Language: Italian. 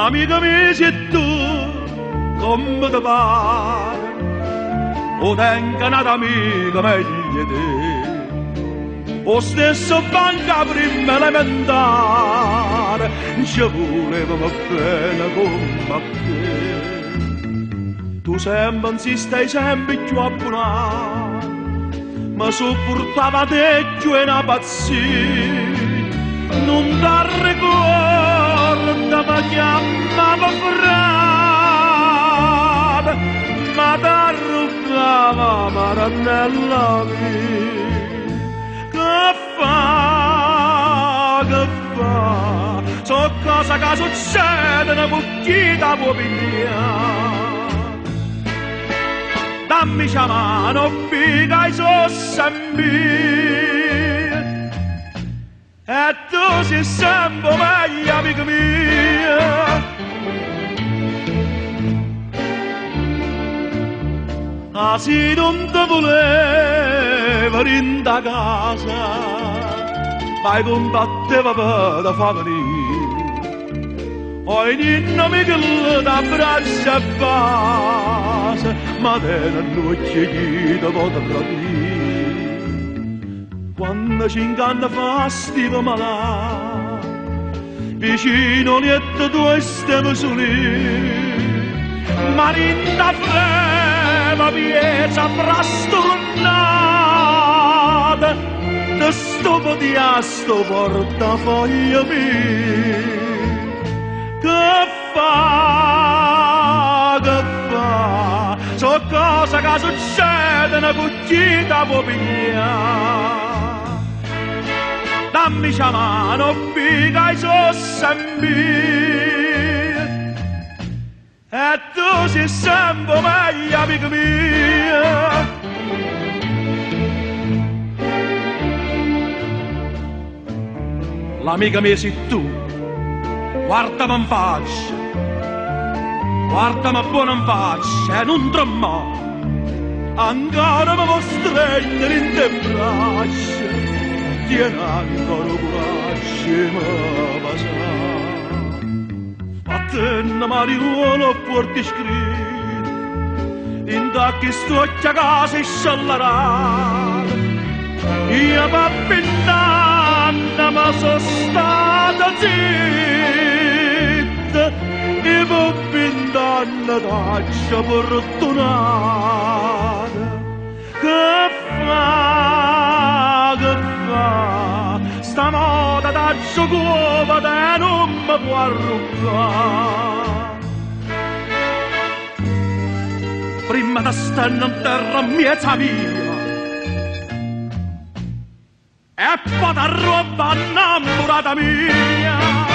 Amica mia sei tu, come ti pare, o tengo un'altra amica meglio di te. O stesso banca prima elementare, ci volevamo bene come a te. Tu sempre insistai sempre più abbuonato, ma sopportava te più una pazzia. Non ti ricorda, ma chiamava frate, ma ti rubava maranella mia. Che fa? So cosa che succede, con chi ti può pigliare. Dammi la mano, figa, so sempre. E tu sei sempre meglio, amica mia. Ah, se non ti voleva in da casa, poi combatteva per far venire. Oi ninno Michele t'abbraccia e base, ma te non chiedi da poter dire. Quando 5 anni fa stivo malato, vicino letto tu stiamo soli, ma in da frema piezza frastornata, te sto di sto portafoglio mio. Che fa? So cosa che succedono con chi ti può pigliare. Dammi la mano, figa, so sempre. E tu sei sempre meglio, amica mia. L'amica mia sei tu, guardami in faccia, guardami buono in faccia e non tremare. Ancora mi vuoi stringere in te braccia, tieni ancora un braccio e mi passa. A te una marijuana porti scritto, in tacchi sto a casa e sciallarata. Io pappinanna ma sono stata zitta, e pappinanna taccia fortunata. Che fa? Stanotte taccia cuova te non mi può arrubbare. Prima da stare in terra miezza mia, e poi da roba innamorata mia.